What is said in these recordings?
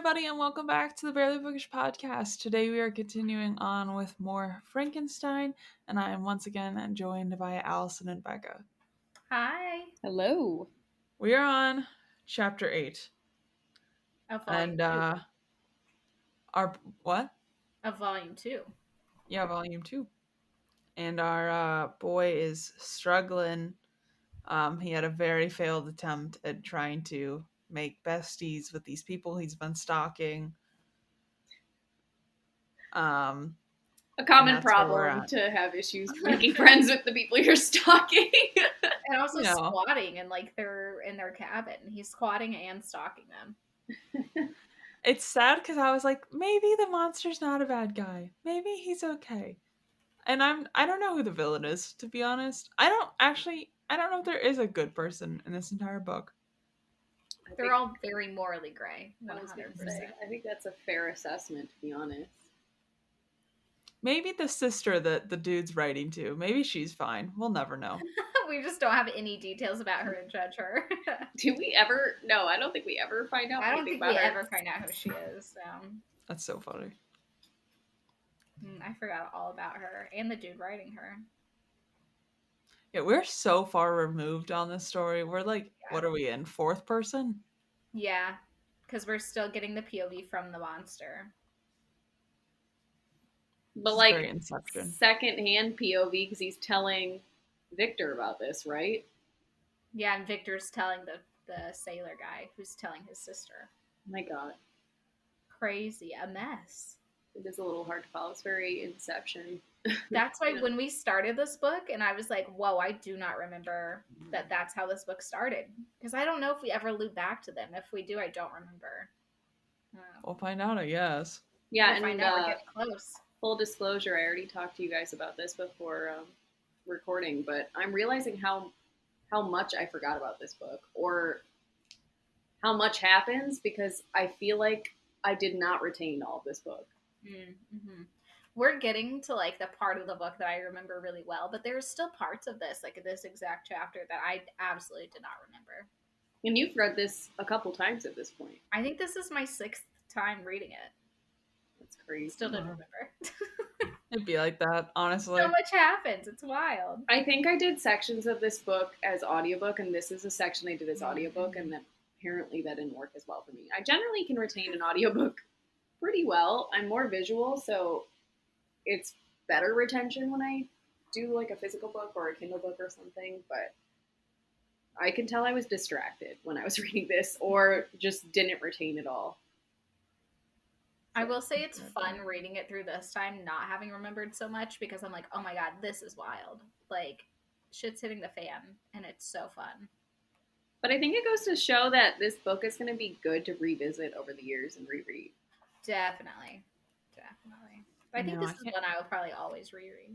everybody, and welcome back to the Barely Bookish podcast. Today we are continuing on with more Frankenstein, and I am once again joined by Allison and Becca. Hi. Hello. We are on chapter 8. Of volume And, 2. our, what? Of volume 2. Yeah, volume 2. And our boy is struggling. He had a very failed attempt at trying to make besties with these people he's been stalking. A common that's where we're problem at. to have issues making friends with the people you're stalking. And also You know. squatting in their cabin. He's squatting and stalking them. It's sad because I was like, maybe the monster's not a bad guy. Maybe he's okay. And I don't know who the villain is, to be honest. I don't know if there is a good person in this entire book. They're all very morally gray. 100%. I think that's a fair assessment, to be honest. Maybe the sister that the dude's writing to. Maybe she's fine. We'll never know. We just don't have any details about her and judge her. Do we ever? No, I don't think we ever find out. I don't anything think we about her. ever find out who she is. That's so funny. I forgot all about her and the dude writing her. Yeah, we're so far removed on this story. We're like, what are we in? 4th person? Yeah, because we're still getting the POV from the monster. But like second-hand POV because he's telling Victor about this, right? Yeah, and Victor's telling the sailor guy who's telling his sister. Oh my God. Crazy. A mess. It is a little hard to follow. It's very Inception. That's why when we started this book, and I was like, whoa, I do not remember that that's how this book started. Because I don't know if we ever loop back to them. If we do, I don't remember. We'll find out, I guess. Yeah, we'll find out we're getting close. Full disclosure, I already talked to you guys about this before recording, but I'm realizing how much I forgot about this book, or how much happens, because I feel like I did not retain all of this book. Mm-hmm. We're getting to like the part of the book that I remember really well, but there's still parts of this, like this exact chapter, that I absolutely did not remember. And you've read this a couple times at this point. I think this is my 6th time reading it. That's crazy. Still didn't remember. It'd be like that, honestly. So much happens. It's wild. I think I did sections of this book as audiobook, and this is a section I did as audiobook, and then apparently that didn't work as well for me. I generally can retain an audiobook pretty well. I'm more visual, so it's better retention when I do like a physical book or a Kindle book or something, but I can tell I was distracted when I was reading this, or just didn't retain it all. I will say it's fun reading it through this time, not having remembered so much, because I'm like, oh my God, this is wild. Like, shit's hitting the fan, and it's so fun. But I think it goes to show that this book is going to be good to revisit over the years and reread. Definitely. But I think this is one I will probably always reread.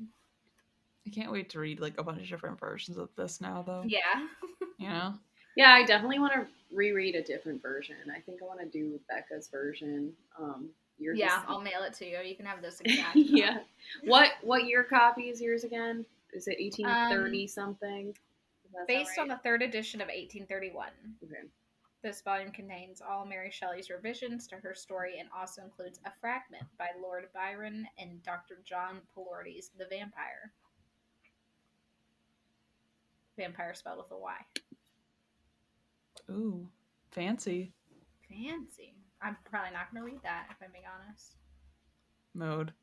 I can't wait to read like a bunch of different versions of this now, though. Yeah. You know? Yeah, I definitely want to reread a different version. I think I want to do Becca's version. I'll mail it to you. You can have this exact. Yeah. What year copy is yours again? Is it 1830 something? Based on the 3rd edition of 1831. Okay. This volume contains all Mary Shelley's revisions to her story and also includes a fragment by Lord Byron and Dr. John Pelorty's The Vampire. Vampire spelled with a Y. Ooh, fancy. I'm probably not going to read that, if I'm being honest. Mode.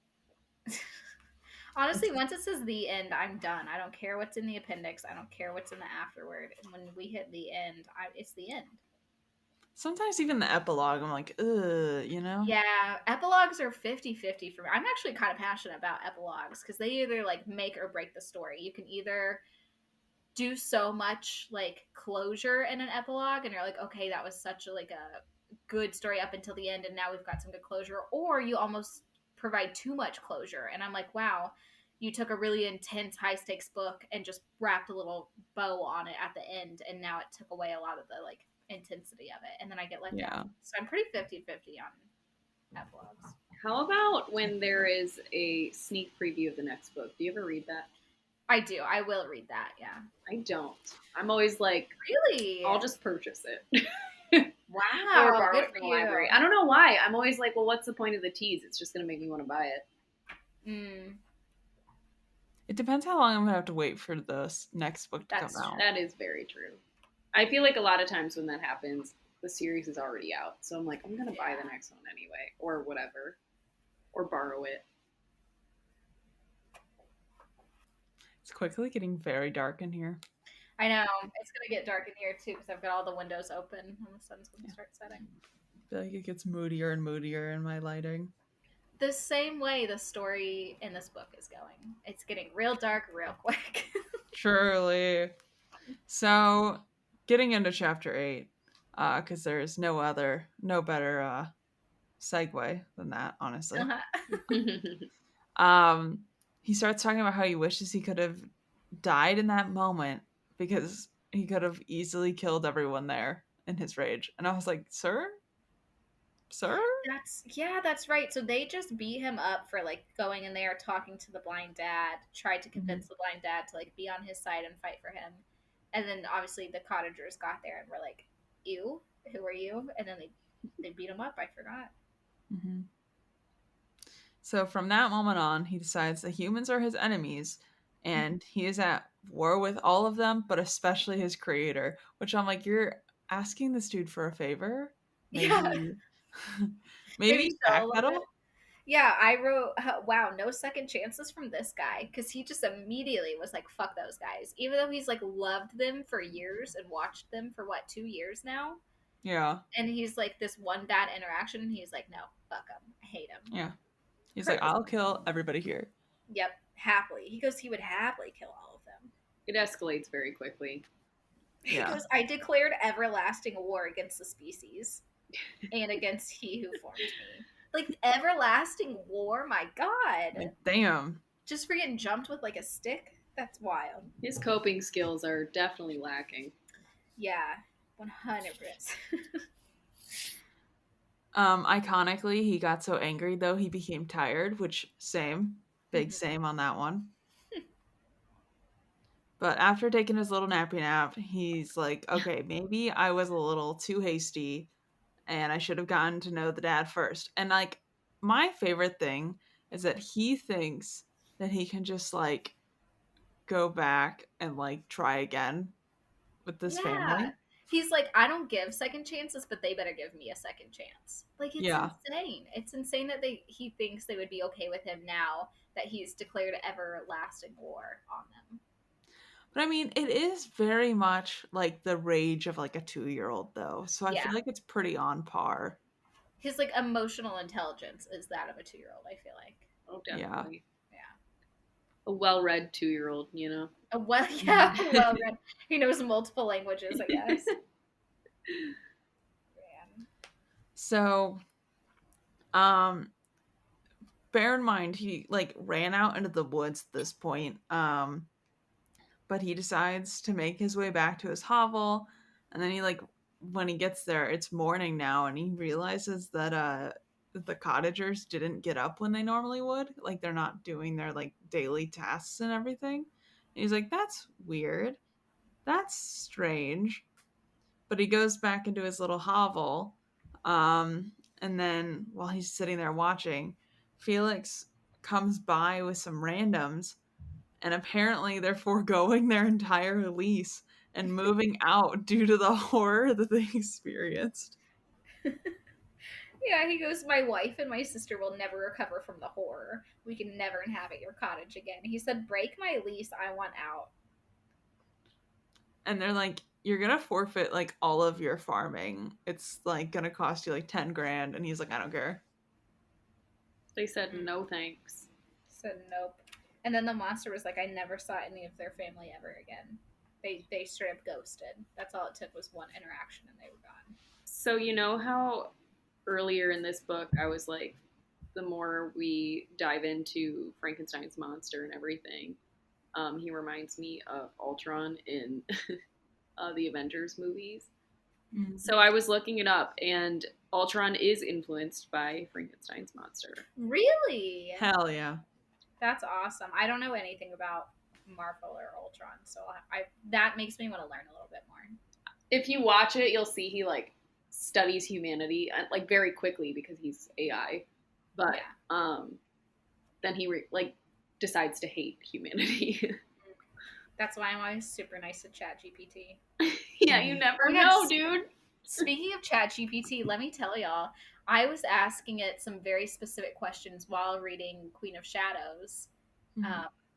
Honestly, once it says the end, I'm done. I don't care what's in the appendix. I don't care what's in the afterword. And when we hit the end, it's the end. Sometimes even the epilogue, I'm like, ugh, you know? Yeah, epilogues are 50-50 for me. I'm actually kind of passionate about epilogues because they either like make or break the story. You can either do so much like closure in an epilogue and you're like, okay, that was such a good story up until the end and now we've got some good closure, or you almost provide too much closure and I'm like, wow, you took a really intense high stakes book and just wrapped a little bow on it at the end and now it took away a lot of the like intensity of it and then I get let down. So I'm pretty 50-50 on epilogues. How about when there is a sneak preview of the next book? Do you ever read that? I do. I will read that, yeah. I don't. I'm always like, really? I'll just purchase it. Wow. Or borrow it from the library. I don't know why. I'm always like, well, what's the point of the tease? It's just gonna make me want to buy it. It depends how long I'm gonna have to wait for the next book to come out. That is very true. I feel like a lot of times when that happens, the series is already out. So I'm like, I'm gonna buy the next one anyway, or whatever, or borrow it. It's quickly getting very dark in here. I know. It's going to get dark in here, too, because I've got all the windows open and the sun's going to start setting. I feel like it gets moodier and moodier in my lighting. The same way the story in this book is going. It's getting real dark real quick. Surely. So, getting into chapter 8, because there's no better segue than that, honestly. He starts talking about how he wishes he could have died in that moment because he could have easily killed everyone there in his rage. And I was like, sir? That's right. So they just beat him up for like going in there, talking to the blind dad, tried to convince the blind dad to like be on his side and fight for him. And then obviously the cottagers got there and were like, "You, who are you?" And then they beat him up. I forgot. Mm-hmm. So from that moment on, he decides that humans are his enemies, and he is at war with all of them, but especially his creator. Which I'm like, you're asking this dude for a favor? Maybe, Yeah. maybe backpedal. Yeah, I wrote, wow, no second chances from this guy, because he just immediately was like, fuck those guys. Even though he's like loved them for years and watched them for 2 years now. Yeah. And he's like, this one bad interaction, and he's like, no, fuck him. I hate him. Yeah. He's like, I'll kill everybody here. Yep, happily. He goes, he would happily kill all of them. It escalates very quickly. He goes, I declared everlasting war against the species and against he who formed me. Like, everlasting war? My God. Like, damn. Just for getting jumped with, like, a stick? That's wild. His coping skills are definitely lacking. Yeah, 100%. Iconically, he got so angry, though, he became tired, which, same. Big same on that one. But after taking his little nappy nap, he's like, okay, maybe I was a little too hasty, and I should have gotten to know the dad first. And, like, my favorite thing is that he thinks that he can just, like, go back and, like, try again with this family. He's like, I don't give second chances, but they better give me a second chance. Like, it's insane. It's insane that he thinks they would be okay with him now that he's declared everlasting war on them. But I mean, it is very much like the rage of like a 2-year-old, though. So I feel like it's pretty on par. His like emotional intelligence is that of a 2-year-old. I feel like. Oh, definitely. Yeah. A well-read 2-year-old, you know. Well-read. He knows multiple languages, I guess. So, bear in mind he like ran out into the woods at this point. But he decides to make his way back to his hovel, and then he like when he gets there, it's morning now, and he realizes that the cottagers didn't get up when they normally would. Like they're not doing their like daily tasks and everything. And he's like, that's weird. That's strange. But he goes back into his little hovel, and then while he's sitting there watching, Felix comes by with some randoms. And apparently they're foregoing their entire lease and moving out due to the horror that they experienced. Yeah, he goes, my wife and my sister will never recover from the horror. We can never inhabit your cottage again. He said, break my lease, I want out. And they're like, you're going to forfeit like all of your farming. It's like going to cost you like 10 grand. And he's like, I don't care. They said, no thanks. Said nope. And then the monster was like, I never saw any of their family ever again. They straight up ghosted. That's all it took was one interaction and they were gone. So you know how earlier in this book I was like, the more we dive into Frankenstein's monster and everything, he reminds me of Ultron in the Avengers movies. Mm-hmm. So I was looking it up, and Ultron is influenced by Frankenstein's monster. Really? Hell yeah. That's awesome. I don't know anything about Marvel or Ultron, so that makes me want to learn a little bit more. If you watch it, you'll see he like studies humanity like very quickly because he's AI, but then he decides to hate humanity. That's why I'm always super nice to ChatGPT. Yeah, you never know, dude. Speaking of ChatGPT, let me tell y'all, I was asking it some very specific questions while reading Queen of Shadows.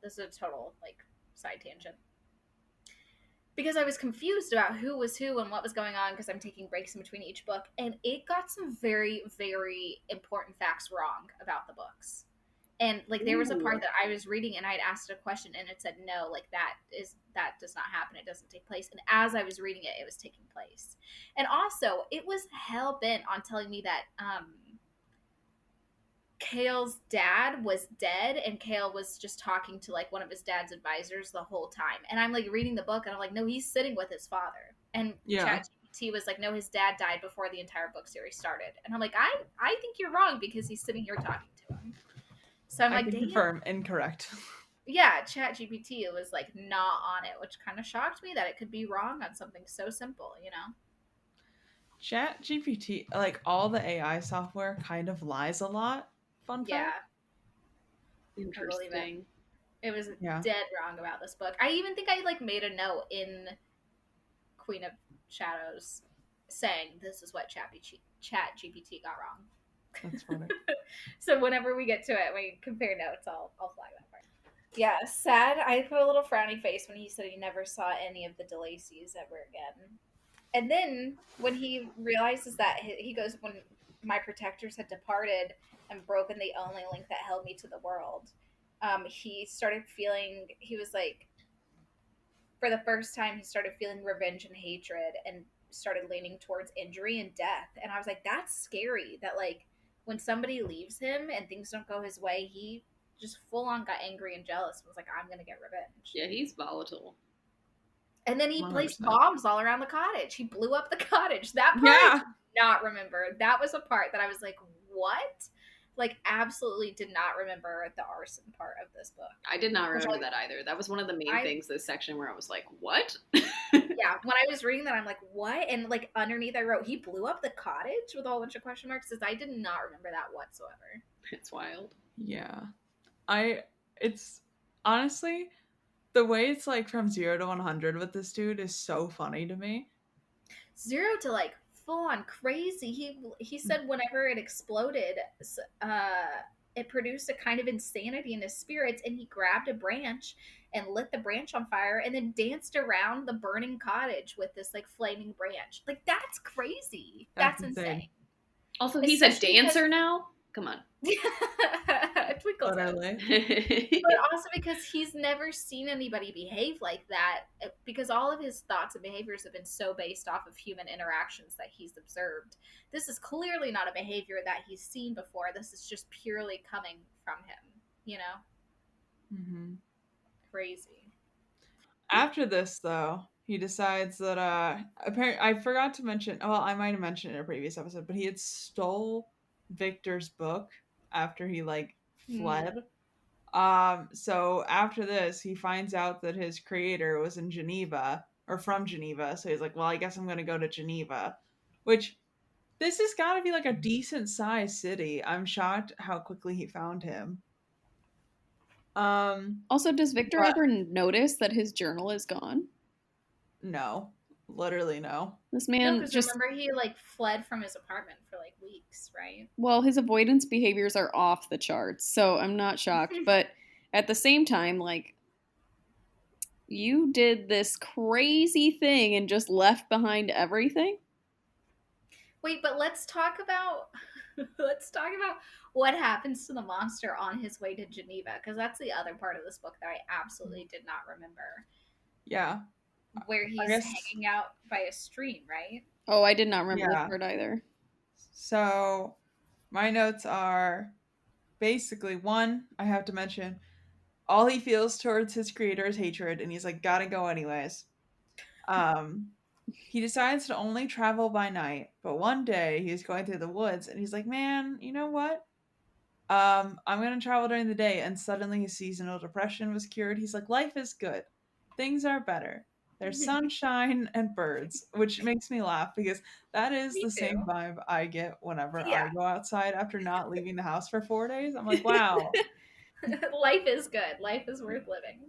This is a total side tangent. Because I was confused about who was who and what was going on because I'm taking breaks in between each book, and it got some very, very important facts wrong about the books. And there was a part that I was reading and I'd asked a question and it said no, that does not happen, it doesn't take place. And as I was reading it, it was taking place. And also it was hell bent on telling me that Kale's dad was dead and Kale was just talking to one of his dad's advisors the whole time. And I'm reading the book and I'm like, no, he's sitting with his father. And ChatGPT was like, no, his dad died before the entire book series started. And I'm like, I think you're wrong because he's sitting here talking to him. So I'm like, damn. Confirm, incorrect. Yeah, ChatGPT was not on it, which kind of shocked me that it could be wrong on something so simple, ChatGPT, all the AI software kind of lies a lot. Fun fact. Interesting. It was dead wrong about this book. I even think I made a note in Queen of Shadows saying this is what ChatGPT got wrong. That's funny. So whenever we get to it, we compare notes, I'll flag that part. Yeah, sad. I put a little frowny face when he said he never saw any of the DeLacy's ever again. And then when he realizes that he goes, when my protectors had departed and broken the only link that held me to the world, he started feeling, he was for the first time, he started feeling revenge and hatred and started leaning towards injury and death. And I was like, that's scary that when somebody leaves him and things don't go his way, he just full on got angry and jealous and was like, I'm going to get revenge. Yeah, he's volatile. And then he 100%. Placed bombs all around the cottage. He blew up the cottage. That part I did not remember. That was a part that I was like, what? Absolutely did not remember the arson part of this book. I did not remember that either. That was one of the main things this section where I was like, what? Yeah, when I was reading that, I'm like, what? And underneath I wrote, he blew up the cottage with a whole bunch of question marks, because I did not remember that whatsoever. It's wild. Yeah. It's honestly, the way it's from 0 to 100 with this dude is so funny to me. 0 to full on crazy. He said whenever it exploded, it produced a kind of insanity in his spirits, and he grabbed a branch and lit the branch on fire and then danced around the burning cottage with this flaming branch. That's crazy. That's insane. Also, he's a dancer now? Come on. Twinkle toes. But also because he's never seen anybody behave like that, because all of his thoughts and behaviors have been so based off of human interactions that he's observed. This is clearly not a behavior that he's seen before. This is just purely coming from him, Mm-hmm. Crazy. After this, though, he decides that apparently, I forgot to mention, well, I might have mentioned it in a previous episode, but he had stole Victor's book after he fled. So after this, he finds out that his creator was in Geneva, or from Geneva, so he's like, well, I guess I'm gonna go to Geneva, which this has got to be a decent sized city. I'm shocked how quickly he found him. Also, does Victor ever notice that his journal is gone? No, literally no. This man just remember he fled from his apartment for weeks, right? Well, his avoidance behaviors are off the charts, so I'm not shocked. But at the same time, you did this crazy thing and just left behind everything? Wait, but let's talk about what happens to the monster on his way to Geneva, because that's the other part of this book that I absolutely did not remember. Yeah. Where he's hanging out by a stream, right? Oh, I did not remember this part either. So, my notes are basically, one, I have to mention, all he feels towards his creator is hatred, and he's like, gotta go anyways. He decides to only travel by night, but one day he's going through the woods, and he's like, man, you know what? I'm gonna travel during the day, and suddenly his seasonal depression was cured. He's like, life is good. Things are better. There's sunshine and birds, which makes me laugh because that is Me the too. same vibe I get whenever Yeah. I go outside after not leaving the house for 4 days. I'm like, wow. Life is good. Life is worth living.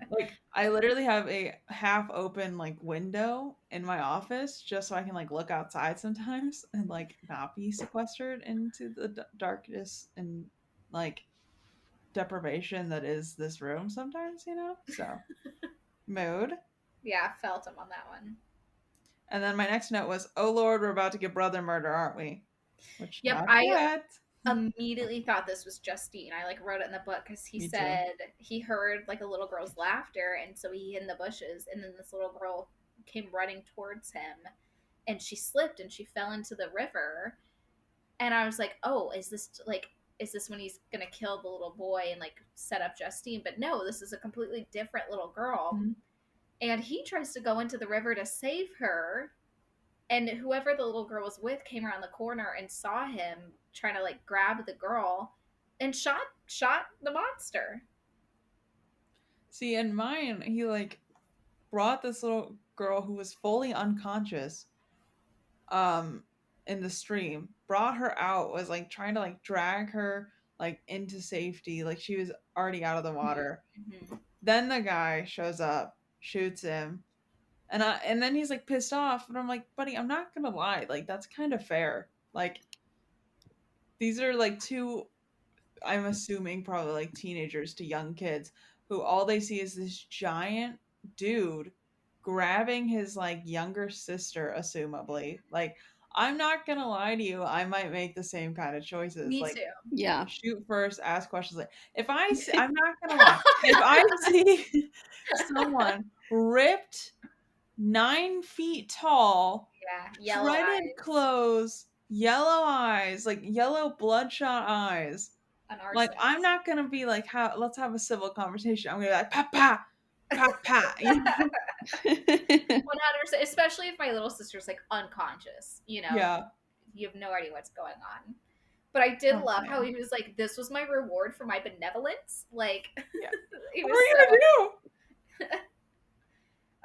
Like I literally have a half open like window in my office just so I can like look outside sometimes and like not be sequestered into the darkness and like deprivation that is this room sometimes, you know? So, mood. Yeah, felt him on that one. And then my next note was, "Oh Lord, we're about to get brother murder, aren't we?" Which Yep, not I yet. immediately thought this was Justine. I like wrote it in the book because he Me too. said he heard like a little girl's laughter, and so he hid in the bushes, and then this little girl came running towards him, and she slipped and she fell into the river. And I was like, oh, is this when he's gonna kill the little boy and like set up Justine? But no, this is a completely different little girl. Mhm. And he tries to go into the river to save her, and whoever the little girl was with came around the corner and saw him trying to like grab the girl and shot the monster. See, in mine, he like brought this little girl who was fully unconscious um in the stream, brought her out, was like trying to like drag her like into safety, like she was already out of the water. Mm-hmm. Then the guy shows up, shoots him, and then he's like pissed off, and I'm like, buddy, I'm not gonna lie, like that's kind of fair. Like these are like two, I'm assuming probably like teenagers to young kids who all they see is this giant dude grabbing his like younger sister, assumably. Like, I'm not gonna lie to you, I might make the same kind of choices. Me Like, too. Yeah. shoot first, ask questions. Like, if I see, I'm not gonna lie, if I see someone ripped 9 feet tall, Yeah, yellow shredded eyes, clothes, yellow eyes, like yellow bloodshot eyes. an Like, I'm arsonist. not gonna be like, let's have a civil conversation. I'm gonna be like, pa pa, pa pa. You know? 100%, especially if my little sister's like unconscious, Yeah. you have no idea what's going on. But I did Oh, love how man. he was like, this was my reward for my benevolence. Like, Yeah. it What was are you so. gonna do?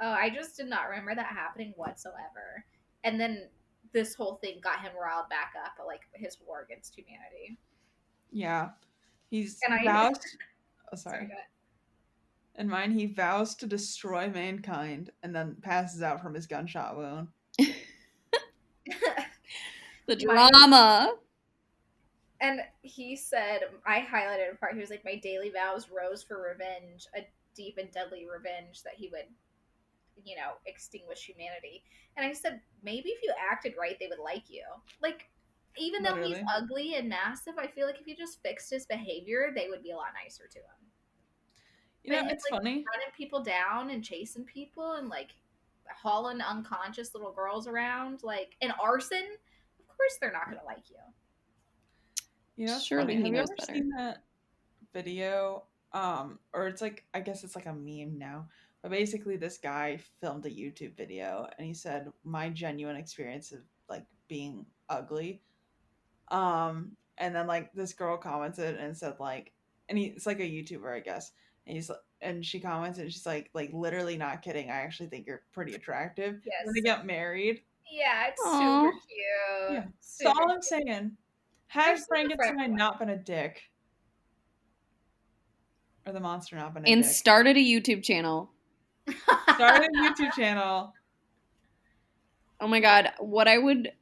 Oh, I just did not remember that happening whatsoever. And then this whole thing got him riled back up, like his war against humanity. Yeah. He's And I, vows. Oh, sorry, sorry. go ahead. In mine, he vows to destroy mankind and then passes out from his gunshot wound. The drama. And he said, I highlighted a part. He was like, my daily vows rose for revenge, a deep and deadly revenge that he would, extinguish humanity. And I said, maybe if you acted right, they would like you. Like, even though he's Literally. ugly and massive, I feel like if you just fixed his behavior, they would be a lot nicer to him. You know, But he's it's like funny. running people down and chasing people and like hauling unconscious little girls around, like an arson. Of course, they're not going to like you. You know, it's Surely funny. he Have you knows ever better. seen that video? Or it's like, I guess it's like a meme now. But basically, this guy filmed a YouTube video and he said, "My genuine experience of like being ugly." And then like this girl commented and said like, and it's like a YouTuber, I guess. And she commented, and she's like literally not kidding. I actually think you're pretty attractive. And then they Yes. got married. Yeah, it's Aw. super cute. Yeah, that's Super all I'm cute. saying. There's Had something for Frankenstein everyone. not been a dick, or the monster not been a And dick, started a YouTube channel. started a YouTube channel. Oh my god, what I would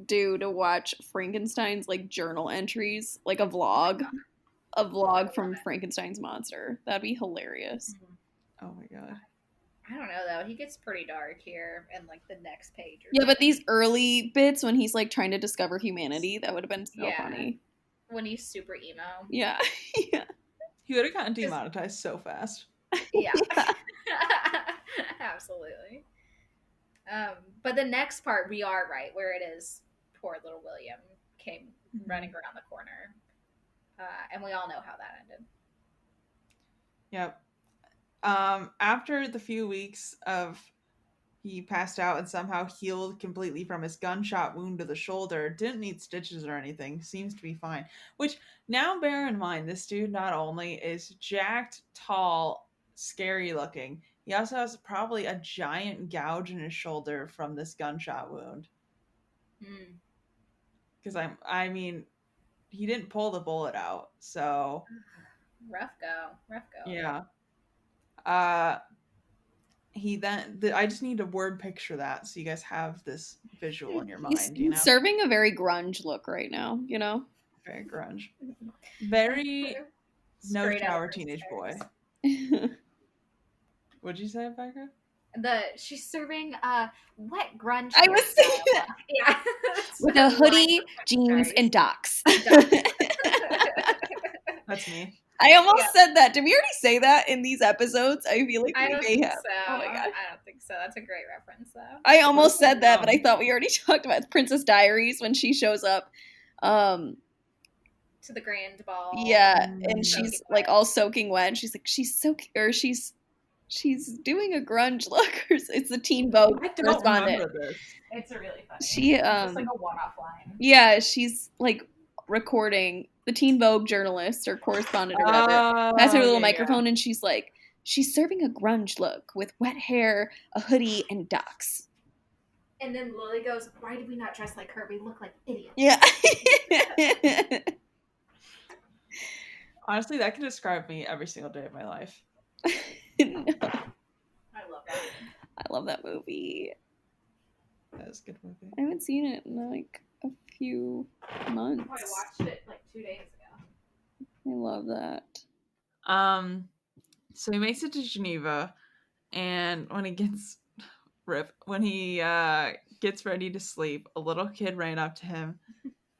do to watch Frankenstein's like journal entries, like a vlog from Frankenstein's monster. That'd be hilarious. Oh my god. I don't know though. He gets pretty dark here in like the next page. Or Yeah, but two. these early bits when he's like trying to discover humanity, that would have been so Yeah. funny. When he's super emo. Yeah. Yeah. He would have gotten demonetized so fast. Yeah. Absolutely. But the next part, we are right where it is. Poor little William came running around the corner, and we all know how that ended. Yep. After the few weeks of he passed out and somehow healed completely from his gunshot wound to the shoulder, didn't need stitches or anything, seems to be fine. Which, now bear in mind, this dude not only is jacked, tall, scary looking, He also has probably a giant gouge in his shoulder from this gunshot wound. Mm. Because I mean, he didn't pull the bullet out, so Rough go. yeah. He then I just need a word picture that so you guys have this visual in your mind. He's serving a very grunge look right now. Very grunge, very no Straight out of shower her teenage boy. stairs. What'd you say, Becca? She's serving wet grunge. I was saying hairstyle. Yeah. with a hoodie, jeans, and Docs. That's me. I almost said that. Did we already say that in these episodes? I feel like I we don't may think have. so. Oh my god. I don't think so. That's a great reference, though. I almost said that, but I thought we already talked about it. Princess Diaries when she shows up. To the grand ball. Yeah, and she's like all soaking wet. And she's like, she's doing a grunge look. It's the Teen Vogue correspondent. It's a really funny. She it's just like a one-off line. Yeah, she's like recording. The Teen Vogue journalist or correspondent or whatever has her little microphone, and she's like, she's serving a grunge look with wet hair, a hoodie, and Docs. And then Lily goes, "Why did we not dress like her? We look like idiots." Yeah. Honestly, that can describe me every single day of my life. No. I love that. I love that movie. That was a good movie. I haven't seen it in like a few months. I watched it like 2 days ago. I love that. So he makes it to Geneva, and when he gets ready to sleep, a little kid ran up to him,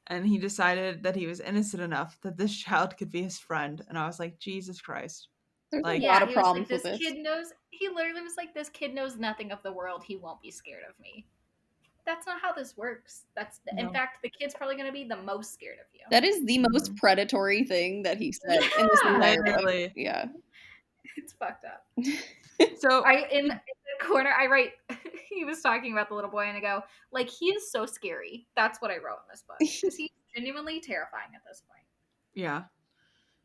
and he decided that he was innocent enough that this child could be his friend. And I was like, Jesus Christ! There's Like, a lot of problems this with this. kid knows. He literally was like, "This kid knows nothing of the world. He won't be scared of me." That's not how this works. In fact, the kid's probably going to be the most scared of you. That is the most predatory thing that he said in this entire book. Literally. Yeah. It's fucked up. So in the corner, I write, he was talking about the little boy, and I go, like, he is so scary. That's what I wrote in this book. Because he's genuinely terrifying at this point. yeah,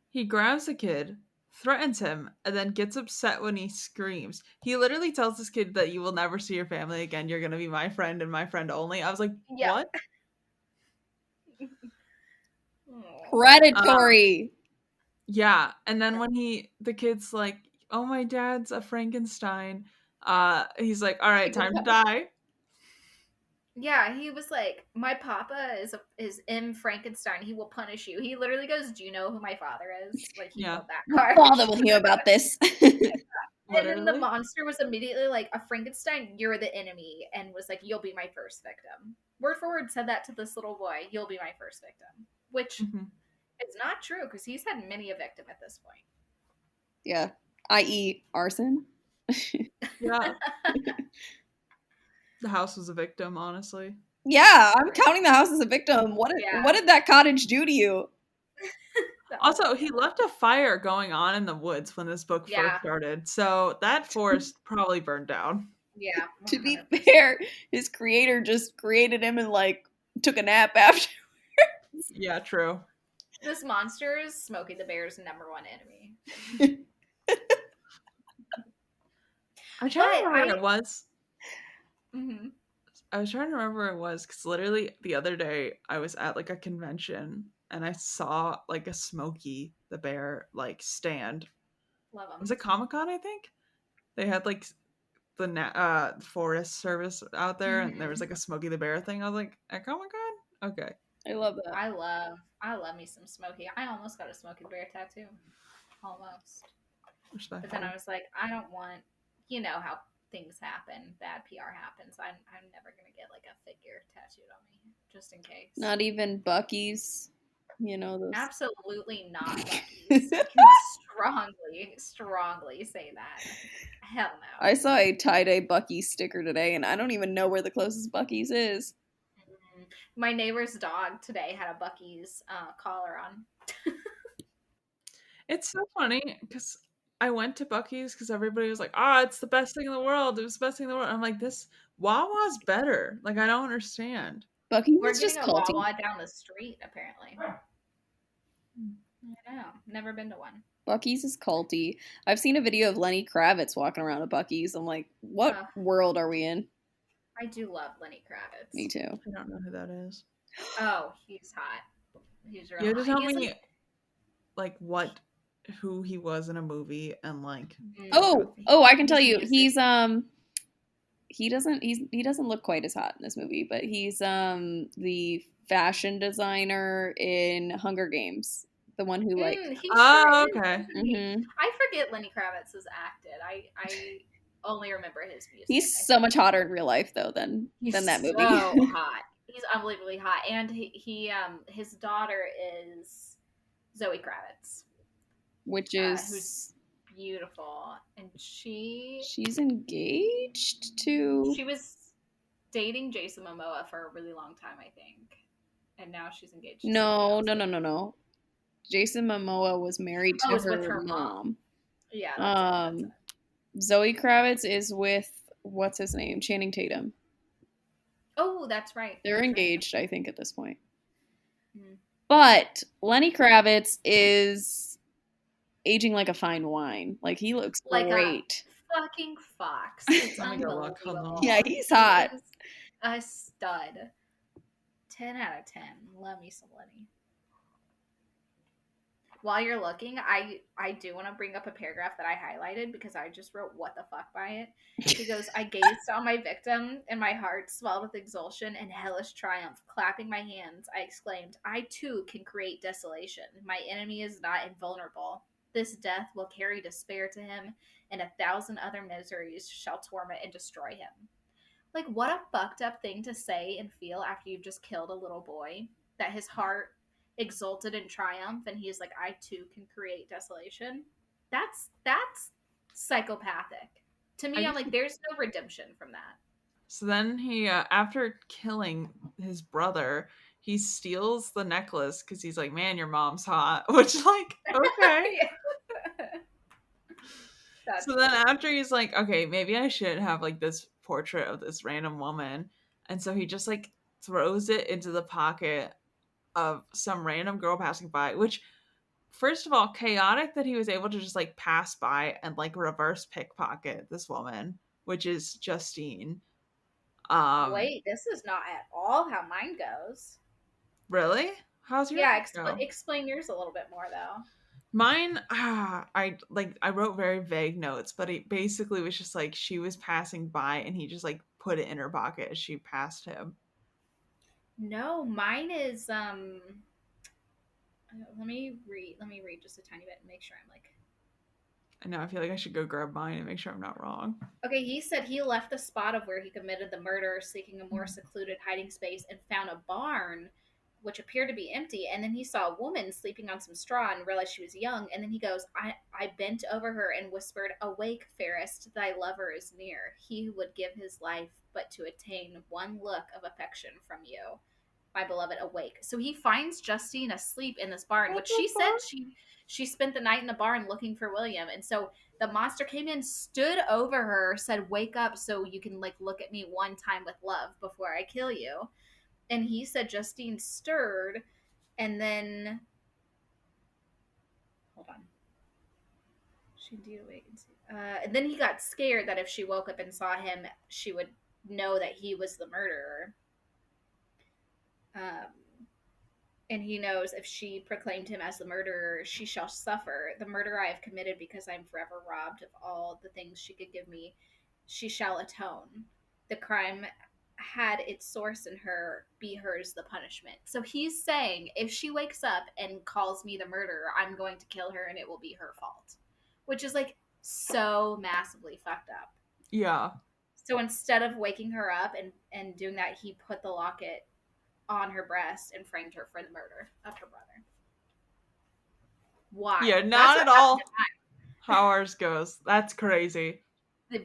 he grabs the kid, threatens him, and then gets upset when he screams. He literally tells this kid that you will never see your family again. You're gonna be my friend and my friend only. I was like, what? Predatory. Yeah, and then when the kid's like, "Oh, my dad's a Frankenstein," he's like, "All right, time to die." Yeah, he was like, "My papa is M. Frankenstein. He will punish you." He literally goes, "Do you know who my father is?" Like, he wrote that card. Bother with you about this. And then the monster was immediately like, "A Frankenstein, you're the enemy," and was like, "You'll be my first victim." Word for word said that to this little boy, "You'll be my first victim," which is not true because he's had many a victim at this point. Yeah, i.e., arson. Yeah. The house was a victim, honestly. Yeah, I'm counting the house as a victim. What did that cottage do to you? Also, he left a fire going on in the woods when this book first started, so that forest probably burned down. Yeah. 100%. To be fair, his creator just created him and like took a nap afterwards. Yeah, true. This monster is Smokey the Bear's #1 enemy. I'm trying to remember where it was. Mm-hmm. I was trying to remember where it was because literally the other day I was at like a convention and I saw like a Smokey the Bear like stand. Love him. Was it Comic-Con, I think? They had like the Forest Service out there and there was like a Smokey the Bear thing. I was like, at Comic-Con? Okay. I love that. I love me some Smokey. I almost got a Smokey the Bear tattoo. Almost. Respectful. But then I was like, I don't want, you know how things happen, bad PR happens. I'm never gonna get like a figure tattooed on me, just in case. Not even Bucky's, those. Absolutely not Bucky's. I can strongly say that. Hell no. I saw a tie-dye Bucky's sticker today, and I don't even know where the closest Bucky's is. My neighbor's dog today had a Bucky's collar on. It's so funny because I went to Bucky's because everybody was like, it's the best thing in the world. It was the best thing in the world. I'm like, this Wawa's better. Like, I don't understand. Bucky's We're is just getting a culty. Wawa down the street, apparently. I know. Never been to one. Bucky's is culty. I've seen a video of Lenny Kravitz walking around at Bucky's. I'm like, what world are we in? I do love Lenny Kravitz. Me too. I don't know who that is. Oh, he's hot. He's real You have to hot. tell me, like, who he was in a movie and like. Oh, I can tell you. He's he doesn't look quite as hot in this movie, but he's the fashion designer in Hunger Games. The one who like he Oh, sure okay. is. I forget Lenny Kravitz has acted. I only remember his music. He's so much hotter in real life though than that movie. So hot. He's unbelievably hot, and he his daughter is Zoe Kravitz, which is who's beautiful, and she's engaged to. She was dating Jason Momoa for a really long time, I think, and now she's engaged. To No. Jason Momoa was married to her mom. Yeah. That's it. Zoe Kravitz is with what's his name, Channing Tatum. Oh, that's right. They're engaged, I think, at this point. Mm. But Lenny Kravitz is aging like a fine wine. Like, he looks like great. A fucking fox. It's unbelievable. Yeah, he's hot. He is a stud. 10 out of 10. Love me some Lenny. While you're looking, I do want to bring up a paragraph that I highlighted because I just wrote "what the fuck" by it. He goes, "I gazed on my victim, and my heart swelled with exultation and hellish triumph. Clapping my hands, I exclaimed, 'I too can create desolation. My enemy is not invulnerable. This death will carry despair to him, and 1,000 other miseries shall torment and destroy him.'" Like, what a fucked up thing to say and feel after you've just killed a little boy. That his heart exulted in triumph, and he's like, "I too can create desolation." That's psychopathic to me. I'm like, there's no redemption from that. So then he after killing his brother, he steals the necklace because he's like, "Man, your mom's hot," which, like, okay. So then after he's like, "Okay, maybe I should have like this portrait of this random woman," and so he just like throws it into the pocket of some random girl passing by, which, first of all, chaotic that he was able to just like pass by and like reverse pickpocket this woman, which is Justine. Wait, this is not at all how mine goes. Really? How's yours? Yeah, explain yours a little bit more though. Mine, I wrote very vague notes, but it basically was just like she was passing by and he just like put it in her pocket as she passed him. No, mine is let me read just a tiny bit and make sure I'm like. I know, I feel like I should go grab mine and make sure I'm not wrong. Okay, he said he left the spot of where he committed the murder, seeking a more secluded hiding space, and found a barn which appeared to be empty, and then he saw a woman sleeping on some straw and realized she was young, and then he goes, I bent over her and whispered, "Awake, fairest, thy lover is near. He who would give his life but to attain one look of affection from you. My beloved, awake." So he finds Justine asleep in this barn, which she said she spent the night in the barn looking for William, and so the monster came in, stood over her, said, "Wake up so you can like look at me one time with love before I kill you." And he said Justine stirred, and then hold on. She indeed awakened. And then he got scared that if she woke up and saw him, she would know that he was the murderer. And he knows if she proclaimed him as the murderer, she shall suffer. The murder I have committed because I am forever robbed of all the things she could give me, she shall atone. The crime had its source in her, be hers the punishment. So he's saying if she wakes up and calls me the murderer, I'm going to kill her and it will be her fault. Which is like so massively fucked up. Yeah. So instead of waking her up and doing that, he put the locket on her breast and framed her for the murder of her brother. Why? Yeah, not at all how ours goes. That's crazy.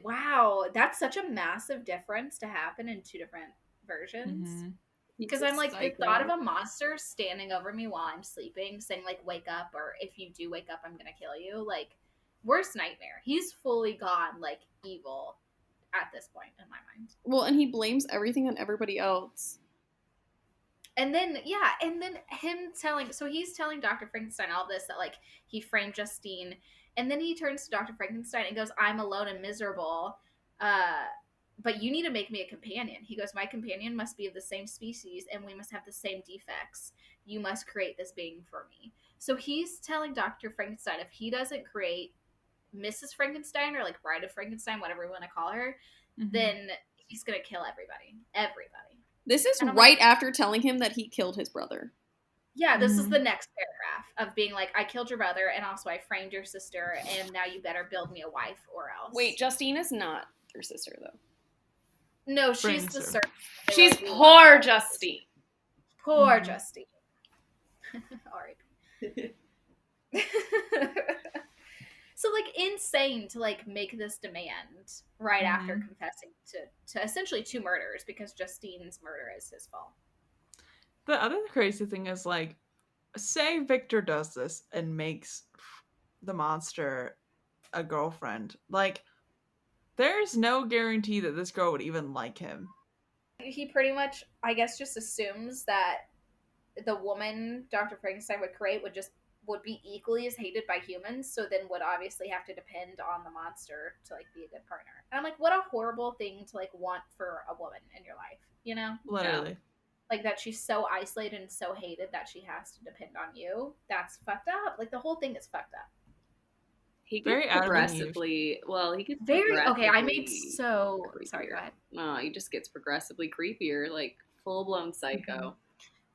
Wow, that's such a massive difference to happen in two different versions. Because I'm like, the thought of a monster standing over me while I'm sleeping, saying like, "Wake up," or "If you do wake up, I'm gonna kill you." Like, worst nightmare. He's fully gone like evil at this point in my mind. Well, and he blames everything on everybody else. And then he's telling Dr. Frankenstein all this, that like he framed Justine, and then he turns to Dr. Frankenstein and goes, "I'm alone and miserable, uh, but you need to make me a companion." He goes, "My companion must be of the same species, and we must have the same defects. You must create this being for me." So he's telling Dr. Frankenstein if he doesn't create Mrs. Frankenstein, or like Bride of Frankenstein, whatever we want to call her, then he's gonna kill everybody. Everybody. This is And I'm right like, after telling him that he killed his brother. yeah, this is the next paragraph of being like, "I killed your brother, and also I framed your sister, and now you better build me a wife or else." Wait, Justine is not their sister, though. No, she's Brings the her. servant. She's Like, poor Justine. Poor Mhm. Justine. R.I.P. So like insane to like make this demand right after confessing to essentially 2 murders, because Justine's murder is his fault. The other crazy thing is, like, say Victor does this and makes the monster a girlfriend. Like, there's no guarantee that this girl would even like him. He pretty much, I guess, just assumes that the woman Dr. Frankenstein would create would be equally as hated by humans, so then would obviously have to depend on the monster to like be a good partner. And I'm like, what a horrible thing to like want for a woman in your life, you know? Literally. Like that she's so isolated and so hated that she has to depend on you. That's fucked up. Like the whole thing is fucked up. He gets Very Adam and Eve. progressively. Well, he gets Very okay. I made progressively so creepier. sorry. Go ahead. No, he just gets progressively creepier, like full blown psycho.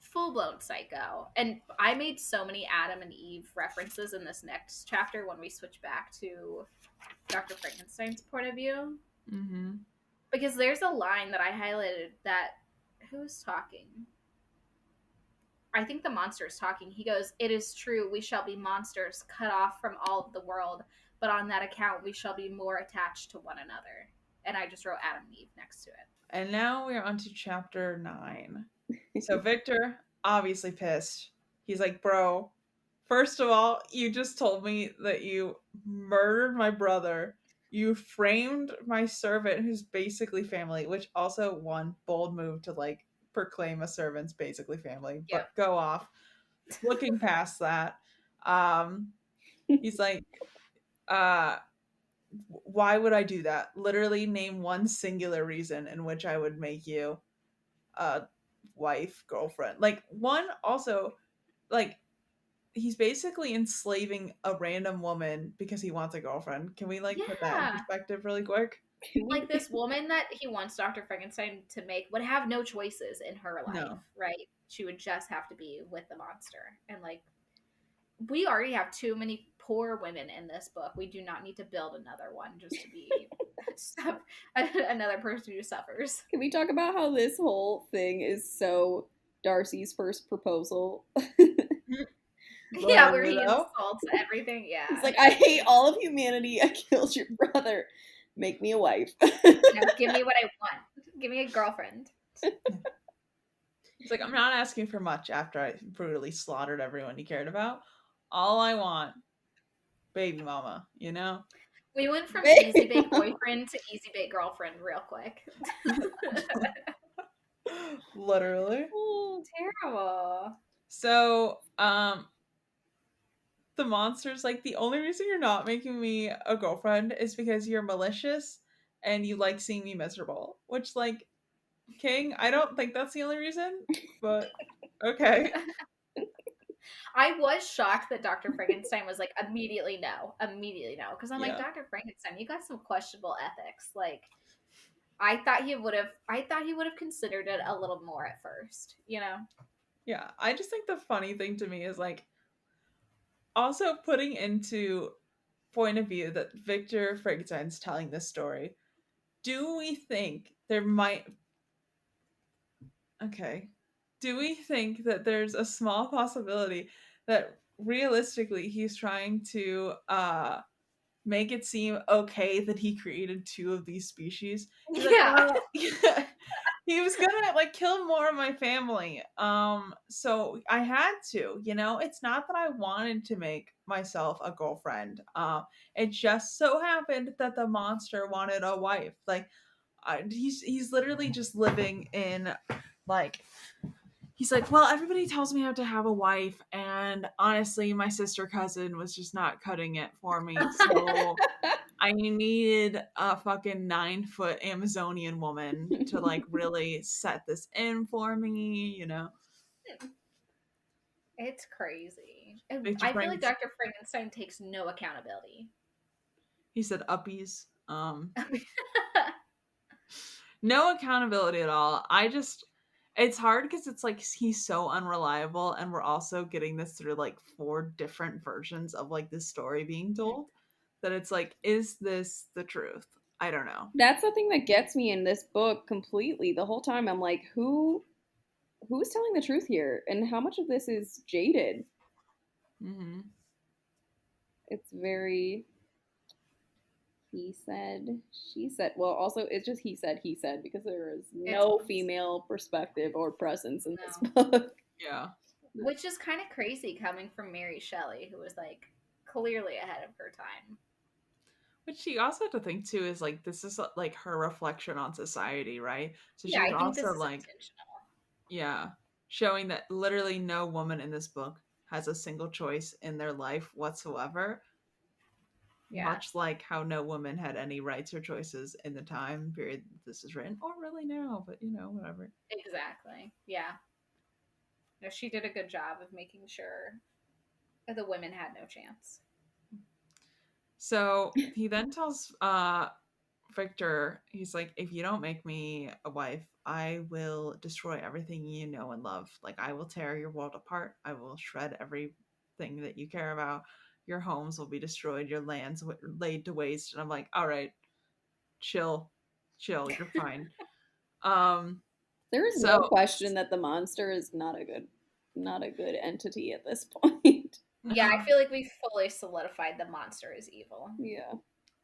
Full blown psycho. And I made so many Adam and Eve references in this next chapter when we switch back to Dr. Frankenstein's point of view. Mm-hmm. Because there's a line that I highlighted that who's talking? I think the monster is talking. He goes, "It is true, we shall be monsters, cut off from all of the world, but on that account we shall be more attached to one another." And I just wrote Adam and Eve next to it. And now we're on to chapter 9. So Victor, obviously pissed. He's like, "Bro, first of all, you just told me that you murdered my brother. You framed my servant, who's basically family," which also one bold move to like proclaim a servant's basically family, but Yep. go off. Looking past that, he's like, why would I do that? Literally name one singular reason in which I would make you a wife, girlfriend. Like, one, also, like, he's basically enslaving a random woman because he wants a girlfriend. Can we like put that in Yeah. perspective really quick? Like this woman that he wants Dr. Frankenstein to make would have no choices in her life, No. right? She would just have to be with the monster. And like, we already have too many poor women in this book. We do not need to build another one just to be another person who suffers. Can we talk about how this whole thing is so Darcy's first proposal? Yeah, where he insults everything. Yeah. He's like, "I hate all of humanity. I killed your brother. Make me a wife." Now, give me what I want. Give me a girlfriend. He's like, "I'm not asking for much after I brutally slaughtered everyone you cared about. All I want, baby mama, you know?" We went from Baby easy bake mama. boyfriend to easy bake girlfriend real quick. Literally. Terrible. So, the monster's like, "The only reason you're not making me a girlfriend is because you're malicious and you like seeing me miserable." Which, like, King, I don't think that's the only reason, but okay. I was shocked that Dr. Frankenstein was like immediately no, because I'm like, Yeah. Dr. Frankenstein, you got some questionable ethics. Like, I thought he would have considered it a little more at first, you know? Yeah. I just think the funny thing to me is, like, also putting into point of view that Victor Frankenstein's telling this story. Do we think there might Okay. Do we think that there's a small possibility that realistically he's trying to make it seem okay that he created 2 of these species? He's like, Yeah. "Well, he was gonna like kill more of my family. So I had to, you know, it's not that I wanted to make myself a girlfriend. It just so happened that the monster wanted a wife. Like, he's literally just living in like he's like, well, everybody tells me I have to have a wife, and honestly, my sister cousin was just not cutting it for me, so I needed a fucking 9-foot Amazonian woman to like really set this in for me, you know. It's crazy. And Victor I feel like Frankenstein, Dr. Frankenstein takes no accountability. he said uppies. No accountability at all. It's hard because it's like he's so unreliable, and we're also getting this through like 4 different versions of like this story being told, that it's like, is this the truth? I don't know. That's the thing that gets me in this book completely. The whole time I'm like, who's telling the truth here? And how much of this is jaded? Mm-hmm. It's very he said, she said. Well, also it's just he said because there is no female perspective or presence in this book. Yeah. Which is kind of crazy coming from Mary Shelley, who was like clearly ahead of her time. Which she also had to think too is like, this is like her reflection on society, right? So Yeah, she's I think this also is like, intentional. yeah, showing that literally no woman in this book has a single choice in their life whatsoever. Yeah. Much like how no woman had any rights or choices in the time period this is written, or really now, but you know, whatever. Exactly. Yeah. No, she did a good job of making sure that the women had no chance. So he then tells Victor, he's like, if you don't make me a wife, I will destroy everything you know and love. Like, I will tear your world apart. I will shred everything that you care about. Your homes will be destroyed. Your lands laid to waste. And I'm like, all right, chill, you're fine. There is So no question that the monster is not a good entity at this point. Yeah, I feel like we fully solidified the monster is evil. Yeah.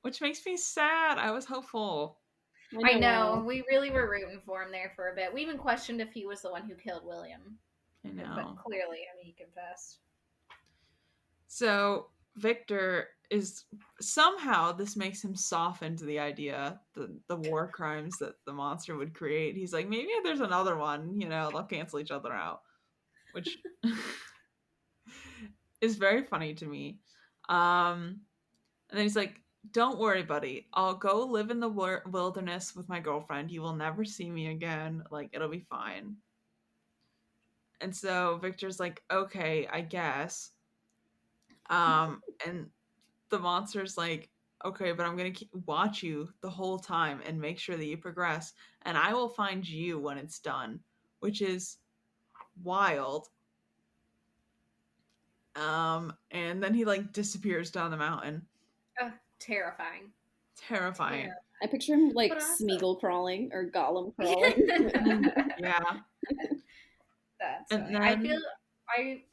which makes me sad. I was hopeful. I know. We really were rooting for him there for a bit. We even questioned if he was the one who killed William. I know. But clearly, I mean, he confessed. So Victor is somehow, this makes him soften to the idea, the war crimes that the monster would create. He's like, maybe if there's another one, you know, they'll cancel each other out, which is very funny to me. And then he's like, don't worry, buddy. I'll go live in the wilderness with my girlfriend. You will never see me again. Like, it'll be fine. And so Victor's like, okay, I guess. And the monster's like, okay, but I'm gonna watch you the whole time and make sure that you progress, and I will find you when it's done, which is wild. And then he like disappears down the mountain. Terrifying. Terrifying. I picture him like also... Smeagol crawling or Gollum crawling. Yeah. That's and funny. then...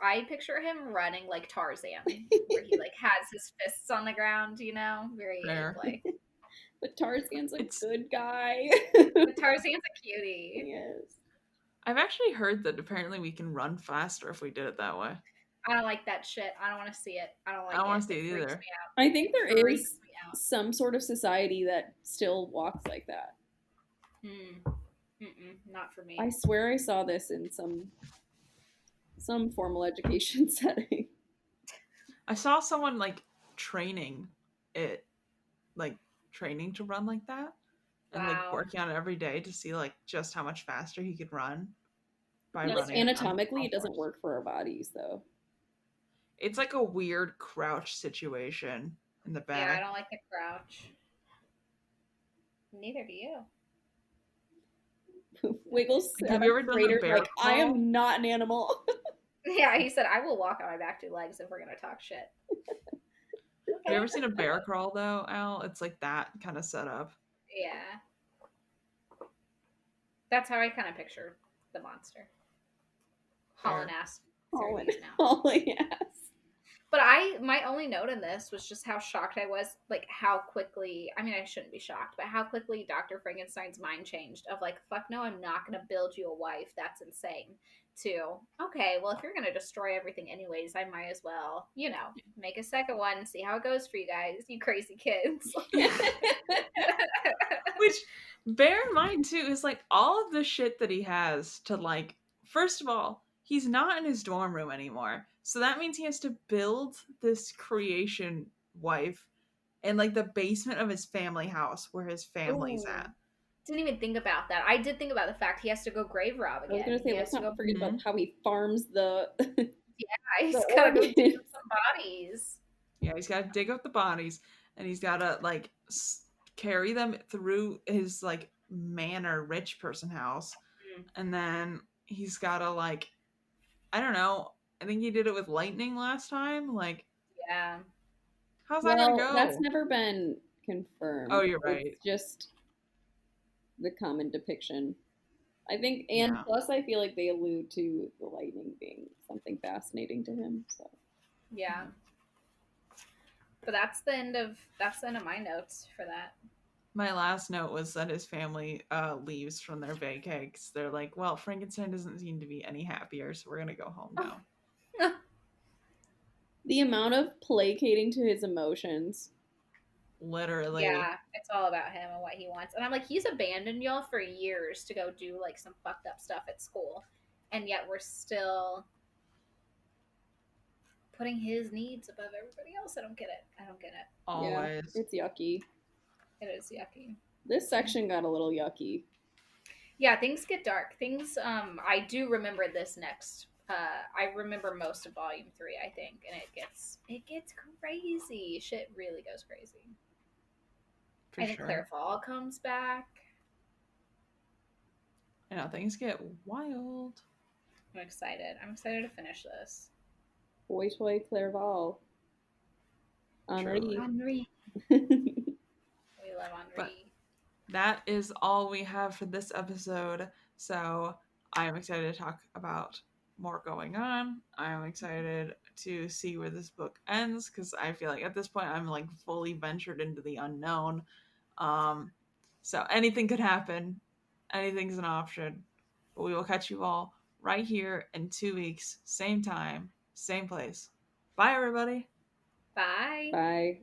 I picture him running like Tarzan, where he like has his fists on the ground, you know, very like. But Tarzan's a good guy. But Tarzan's a cutie. Yes. I've actually heard that apparently we can run faster if we did it that way. I don't like that shit. I don't want to see it. I don't want to see it either. I think there is some sort of society that still walks like that. Not for me. I swear I saw this in some formal education setting. I saw someone like training to run like that, and like working on it every day to see like just how much faster he could run by running. Anatomically, it doesn't work for our bodies though. It's like a weird crouch situation in the back. Yeah, I don't like the crouch. Neither do you. Wiggles. Have you ever done a bear crawl? I am not an animal. Yeah, he said, I will walk on my back 2 legs if we're going to talk shit. Have you ever seen a bear crawl, though, Al? It's like that kind of setup. Yeah. That's how I kind of picture the monster. Hauling ass. Hauling ass. But my only note in this was just how shocked I was, like how quickly, I mean, I shouldn't be shocked, but how quickly Dr. Frankenstein's mind changed of like, fuck no, I'm not going to build you a wife. That's insane. To, okay, well, if you're going to destroy everything anyways, I might as well, you know, make a second one, see how it goes for you guys, you crazy kids. Which, bear in mind, too, is like all of the shit that he has to like first of all, he's not in his dorm room anymore. So that means he has to build this creation wife in like the basement of his family house where his family's Ooh. at. Didn't even think about that. I did think about the fact he has to go grave rob I was again. gonna say, He let's has to not go. forget Mhm. about how he farms the Yeah, he's the gotta go dig organs. up some bodies. Yeah, he's got to dig up the bodies and he's got to like carry them through his like manor rich person house. Mm. And then he's got to like, I don't know. I think he did it with lightning last time. Like, Yeah. how's that going to Well, that's go? never been confirmed. Oh, you're right. It's just the common depiction. I think, and Yeah. plus, I feel like they allude to the lightning being something fascinating to him. So Yeah. But that's the end of my notes for that. My last note was that his family leaves from their vacay 'cause they're like, well, Frankenstein doesn't seem to be any happier, so we're going to go home now. the amount of placating to his emotions. Literally. Yeah, it's all about him and what he wants. And I'm like, he's abandoned y'all for years to go do like some fucked up stuff at school. And yet we're still putting his needs above everybody else. I don't get it. I don't get it. Always. Yeah, it's yucky. It is yucky. This section got a little yucky. Yeah, things get dark. Things I do remember this next. I remember most of volume 3, I think, and it gets crazy. Shit really goes crazy. For I think sure. Claire Fall comes back. I know, things get wild. I'm excited. I'm excited to finish this. Boy toy Clairval. Truly. Henri. Henri. We love Henri. But that is all we have for this episode. So I am excited to talk about more going on. I am excited to see where this book ends because I feel like at this point I'm like fully ventured into the unknown. So anything could happen. Anything's an option. But we will catch you all right here in 2 weeks, same time, same place. Bye, everybody. Bye. Bye.